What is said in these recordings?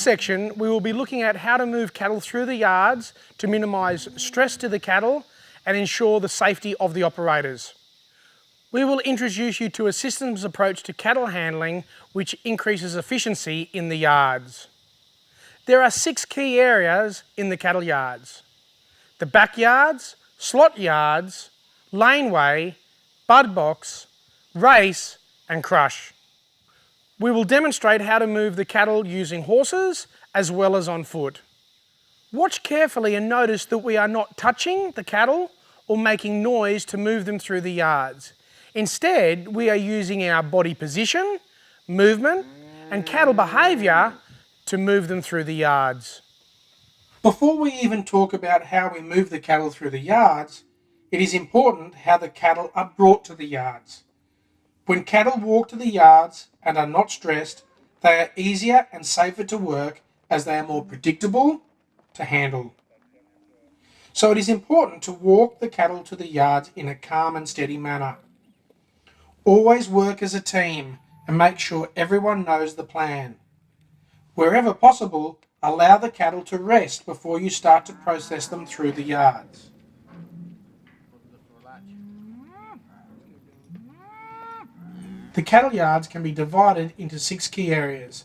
section, we will be looking at how to move cattle through the yards to minimise stress to the cattle and ensure the safety of the operators. We will introduce you to a systems approach to cattle handling which increases efficiency in the yards. There are 6 key areas in the cattle yards: the backyards, slot yards, laneway, bud box, race and crush. We will demonstrate how to move the cattle using horses as well as on foot. Watch carefully and notice that we are not touching the cattle or making noise to move them through the yards. Instead, we are using our body position, movement and cattle behaviour to move them through the yards. Before we even talk about how we move the cattle through the yards, it is important how the cattle are brought to the yards. When cattle walk to the yards and are not stressed, they are easier and safer to work as they are more predictable to handle. So it is important to walk the cattle to the yards in a calm and steady manner. Always work as a team and make sure everyone knows the plan. Wherever possible, allow the cattle to rest before you start to process them through the yards. The cattle yards can be divided into 6 key areas.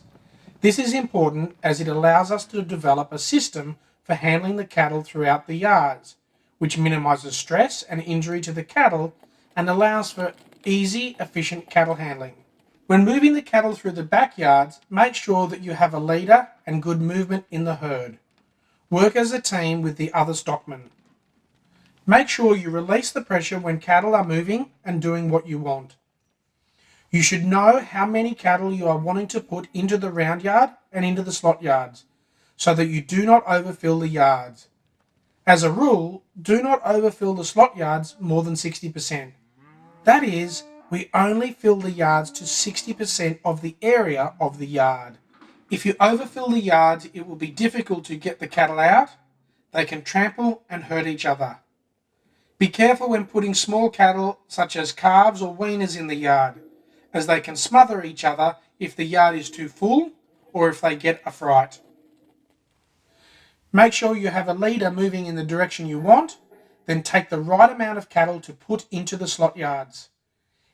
This is important as it allows us to develop a system for handling the cattle throughout the yards, which minimises stress and injury to the cattle and allows for easy, efficient cattle handling. When moving the cattle through the backyards, make sure that you have a leader and good movement in the herd. Work as a team with the other stockmen. Make sure you release the pressure when cattle are moving and doing what you want. You should know how many cattle you are wanting to put into the round yard and into the slot yards, so that you do not overfill the yards. As a rule, do not overfill the slot yards more than 60%. That is, we only fill the yards to 60% of the area of the yard. If you overfill the yards, it will be difficult to get the cattle out. They can trample and hurt each other. Be careful when putting small cattle such as calves or weaners in the yard, as they can smother each other if the yard is too full or if they get a fright. Make sure you have a leader moving in the direction you want, then take the right amount of cattle to put into the slot yards.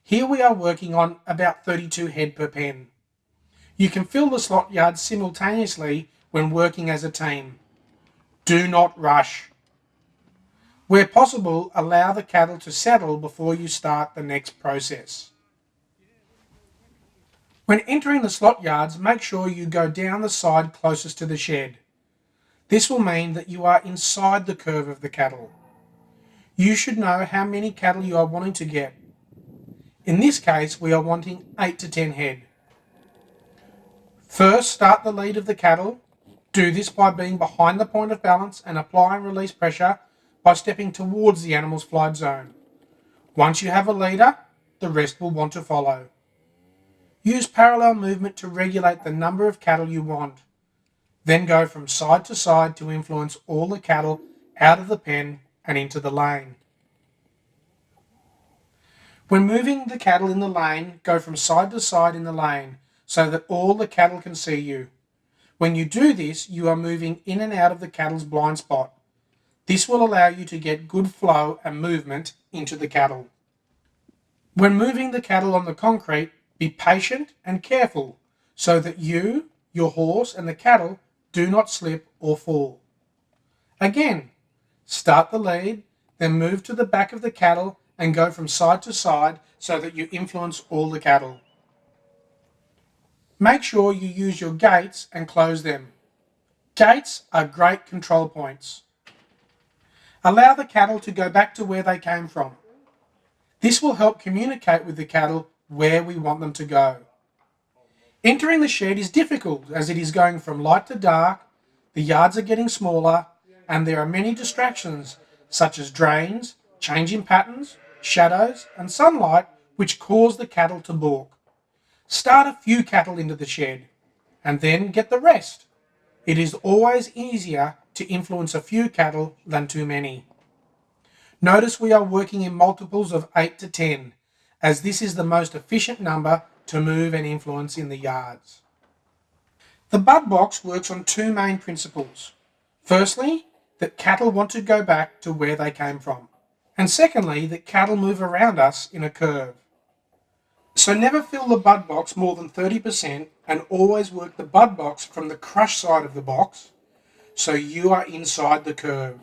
Here we are working on about 32 head per pen. You can fill the slot yards simultaneously when working as a team. Do not rush. Where possible, allow the cattle to settle before you start the next process. When entering the slot yards, make sure you go down the side closest to the shed. This will mean that you are inside the curve of the cattle. You should know how many cattle you are wanting to get. In this case, we are wanting 8 to 10 head. First, start the lead of the cattle. Do this by being behind the point of balance and apply and release pressure by stepping towards the animal's flight zone. Once you have a leader, the rest will want to follow. Use parallel movement to regulate the number of cattle you want. Then go from side to side to influence all the cattle out of the pen and into the lane. When moving the cattle in the lane, go from side to side in the lane so that all the cattle can see you. When you do this, you are moving in and out of the cattle's blind spot. This will allow you to get good flow and movement into the cattle. When moving the cattle on the concrete, be patient and careful so that you, your horse and the cattle do not slip or fall. Again, start the lead, then move to the back of the cattle and go from side to side so that you influence all the cattle. Make sure you use your gates and close them. Gates are great control points. Allow the cattle to go back to where they came from. This will help communicate with the cattle where we want them to go. Entering the shed is difficult as it is going from light to dark, the yards are getting smaller, and there are many distractions such as drains, changing patterns, shadows, and sunlight which cause the cattle to balk. Start a few cattle into the shed, and then get the rest. It is always easier to influence a few cattle than too many. Notice we are working in multiples of 8 to 10, as this is the most efficient number to move and influence in the yards. The bud box works on two main principles. Firstly, that cattle want to go back to where they came from. And secondly, that cattle move around us in a curve. So never fill the bud box more than 30% and always work the bud box from the crush side of the box so you are inside the curve.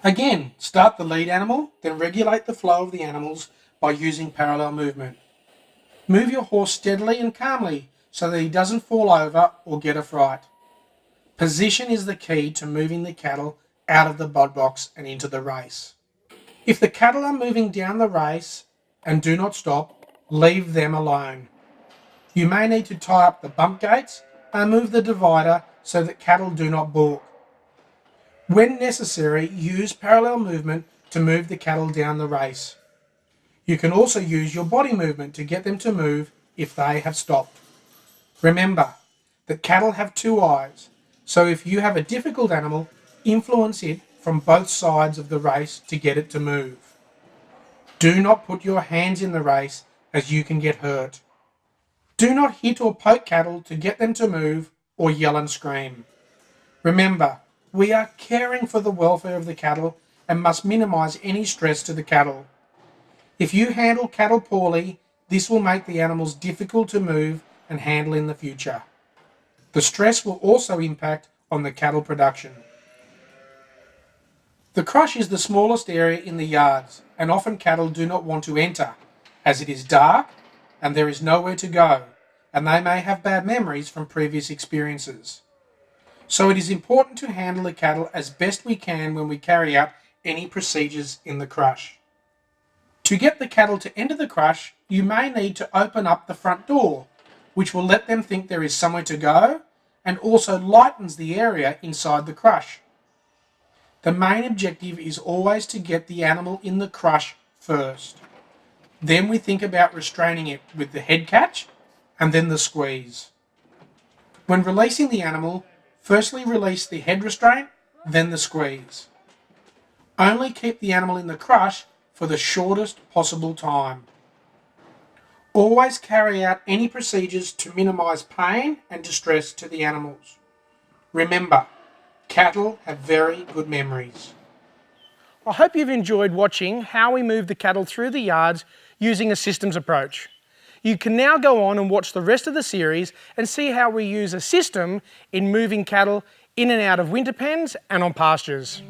Again, start the lead animal, then regulate the flow of the animals by using parallel movement. Move your horse steadily and calmly so that he doesn't fall over or get a fright. Position is the key to moving the cattle out of the bud box and into the race. If the cattle are moving down the race and do not stop, leave them alone. You may need to tie up the bump gates and move the divider so that cattle do not balk. When necessary, use parallel movement to move the cattle down the race. You can also use your body movement to get them to move if they have stopped. Remember that cattle have two eyes, so if you have a difficult animal, influence it from both sides of the race to get it to move. Do not put your hands in the race as you can get hurt. Do not hit or poke cattle to get them to move or yell and scream. Remember, we are caring for the welfare of the cattle and must minimize any stress to the cattle. If you handle cattle poorly, this will make the animals difficult to move and handle in the future. The stress will also impact on the cattle production. The crush is the smallest area in the yards, and often cattle do not want to enter, as it is dark and there is nowhere to go, and they may have bad memories from previous experiences. So it is important to handle the cattle as best we can when we carry out any procedures in the crush. To get the cattle to enter the crush, you may need to open up the front door, which will let them think there is somewhere to go and also lightens the area inside the crush. The main objective is always to get the animal in the crush first. Then we think about restraining it with the head catch and then the squeeze. When releasing the animal, firstly release the head restraint, then the squeeze. Only keep the animal in the crush for the shortest possible time. Always carry out any procedures to minimize pain and distress to the animals. Remember, cattle have very good memories. I hope you've enjoyed watching how we move the cattle through the yards using a systems approach. You can now go on and watch the rest of the series and see how we use a system in moving cattle in and out of winter pens and on pastures.